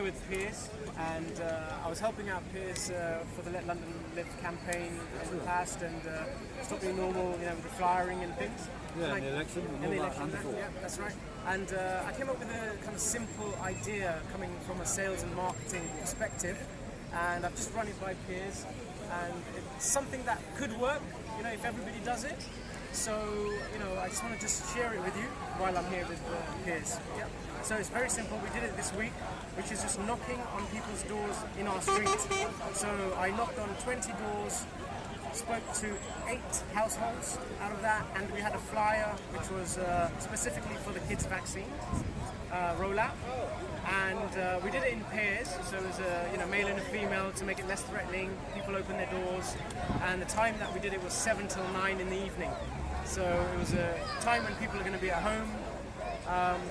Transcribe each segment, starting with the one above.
with Piers, and I was helping out Piers for the Let London Live campaign in the past, and Stop Being Normal, with the flyering and things. Yeah, in the election, yeah, that's right. And I came up with a kind of simple idea coming from a sales and marketing perspective, and I've just run it by Piers, and it's something that could work, if everybody does it. So, I just want to just share it with you while I'm here with Piers. Yeah. So it's very simple. We did it this week, which is just knocking on people's doors in our street. So I knocked on 20 doors, spoke to 8 households out of that, and we had a flyer which was specifically for the kids' vaccine rollout. And we did it in pairs, so it was a male and a female to make it less threatening. People opened their doors, and the time that we did it was 7 till 9 in the evening. So it was a time when people are going to be at home.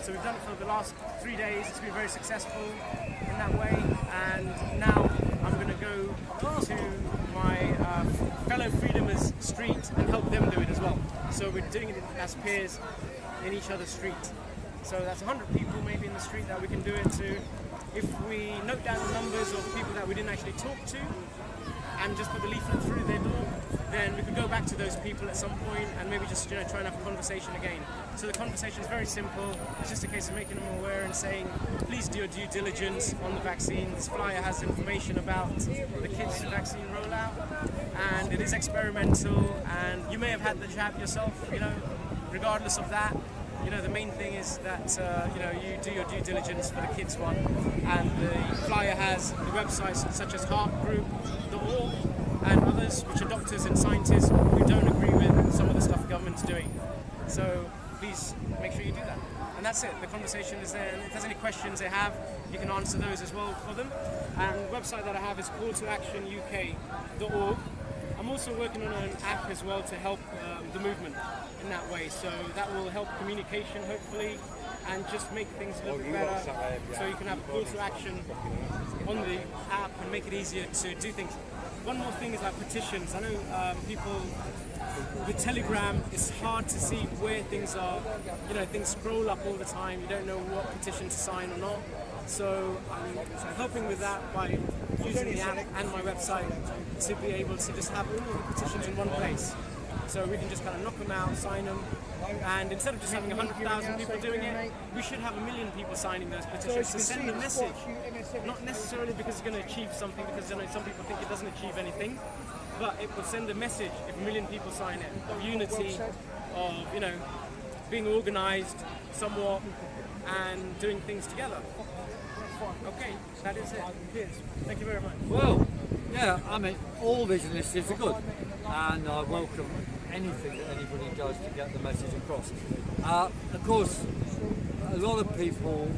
So we've done it for the last 3 days. It's been very successful in that way. And now I'm going to go to my fellow Freedomers street and help them do it as well. So we're doing it as pairs in each other's street. So that's 100 people maybe in the street that we can do it to. If we note down the numbers of people that we didn't actually talk to and just put the leaflet through their door, then we could go back to those people at some point and maybe just try and have a conversation again. So the conversation is very simple. It's just a case of making them aware and saying, please do your due diligence on the vaccine. This flyer has information about the kids' vaccine rollout, and it is experimental, and you may have had the jab yourself, regardless of that. The main thing is that, you do your due diligence for the kids one, and the flyer has the websites such as heartgroup.org and others, which are doctors and scientists who don't agree with some of the stuff the government's doing. So please make sure you do that. And that's it. The conversation is there. And if there's any questions they have, you can answer those as well for them. And the website that I have is calltoactionuk.org. I'm also working on an app as well to help the movement in that way. So that will help communication, hopefully, and just make things a little bit better. So you can have call to action on the app and make it easier to do things. One more thing is like petitions. I know people with Telegram, it's hard to see where things are. Things scroll up all the time. You don't know what petition to sign or not. So I'm helping with that by using the app and my website to be able to just have all of the petitions in one place. So we can just kind of knock them out, sign them, and instead of just having 100,000 people doing it, we should have 1 million people signing those petitions to send a message. Not necessarily because it's going to achieve something, because some people think it doesn't achieve anything, but it will send a message if 1 million people sign it, of unity, of being organised somewhat and doing things together. Okay, that is it. Cheers. Thank you very much. Well, yeah, all these initiatives are good, and I welcome anything that anybody does to get the message across. Of course, a lot of people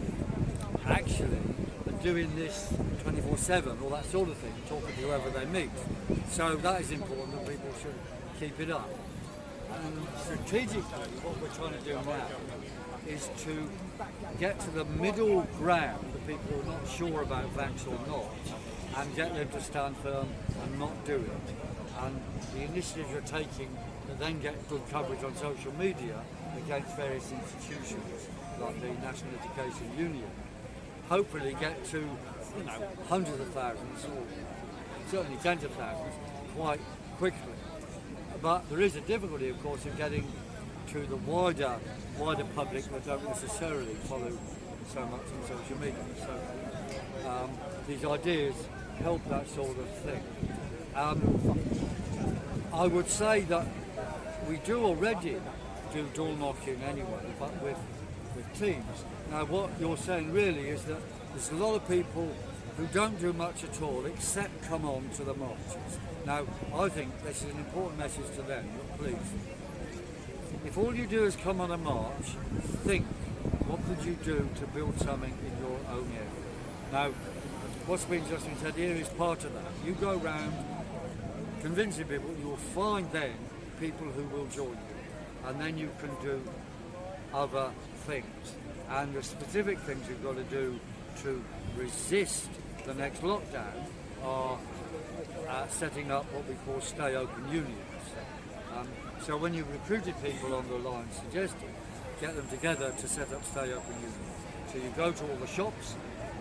actually are doing this 24/7, all that sort of thing, talking to whoever they meet. So that is important that people should keep it up. And strategically, what we're trying to do now is to get to the middle ground, the people who are not sure about vax or not, and get them to stand firm and not do it. And the initiatives we're taking that then get good coverage on social media against various institutions like the National Education Union, hopefully get to hundreds of thousands or certainly tens of thousands quite quickly. But there is a difficulty, of course, in getting to the wider public that don't necessarily follow so much on social media. So these ideas help that sort of thing. I would say that we do already do door knocking anyway, but with teams. Now what you're saying really is that there's a lot of people who don't do much at all except come on to the marches. Now I think this is an important message to them, please. If all you do is come on a march, think, what could you do to build something in your own area? Now, what's been just been said here is part of that. You go around convincing people, you'll find then people who will join you, and then you can do other things. And the specific things you've got to do to resist the next lockdown are setting up what we call stay open unions. So when you've recruited people on the line suggested, get them together to set up stay open unions. So you go to all the shops,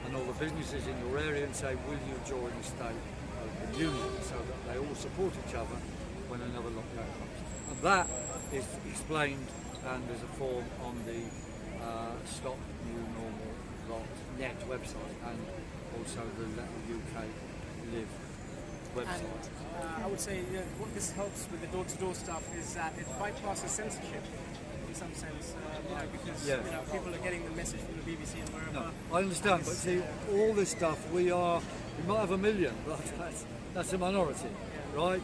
and all the businesses in your area and say, will you join the state open union, so that they all support each other when another lockdown comes. And that is explained, and there's a form on the StopNewNormal.net website, and also the Let the UK Live website. And I would say what this helps with the door-to-door stuff is that it bypasses censorship in some sense, because Yes. people are getting the message from the BBC and wherever. No, I understand, but see, all this stuff, we might have 1 million, but that's a minority, right?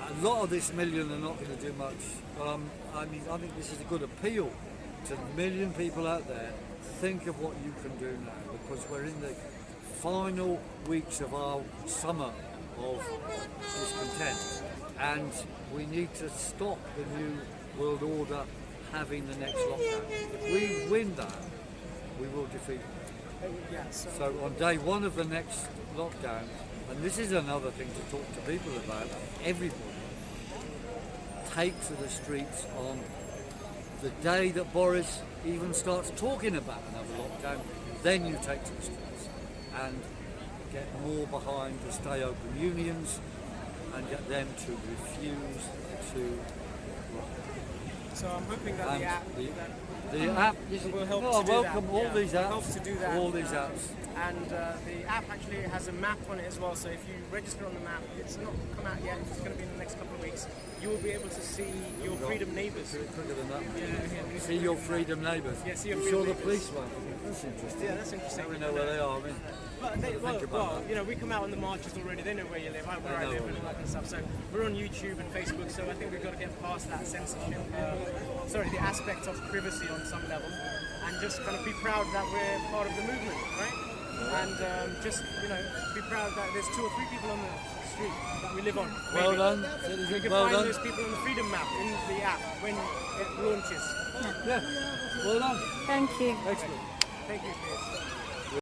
A lot of this million are not going to do much, but I think this is a good appeal to the million people out there. Think of what you can do now, because we're in the final weeks of our summer of discontent, and we need to stop the new world order having the next lockdown. If we win that, we will defeat it. Yeah, So on day one of the next lockdown, and this is another thing to talk to people about, everybody take to the streets on the day that Boris even starts talking about another lockdown, then you take to the streets and get more behind the stay open unions and get them to refuse to. So I'm hoping that the app The app will help no, to do welcome that. all Yeah, these it apps. helps to do that. All these apps. And the app actually has a map on it as well. So if you register on the map, it's not come out yet. It's going to be in the next couple of weeks. You will be able to see your freedom neighbours. Quicker than that. Yeah. See your freedom neighbours. Yeah, see your You freedom saw the neighbours. police one. That's interesting. Yeah, that's interesting. We know where they are. I mean, But they, think about that. we come out on the marches already. They know where you live, where I know live, where and all that kind of stuff. So we're on YouTube and Facebook. So I think we've got to get past that censorship. The aspect of privacy on some level, and just kind of be proud that we're part of the movement, right? And just be proud that there's 2 or 3 people on the street that we live on. well maybe. done, We citizen. can Well find done. those people on the freedom map in the app when it launches. Yeah. Well done. Thank you. Excellent. Thank you, Piers.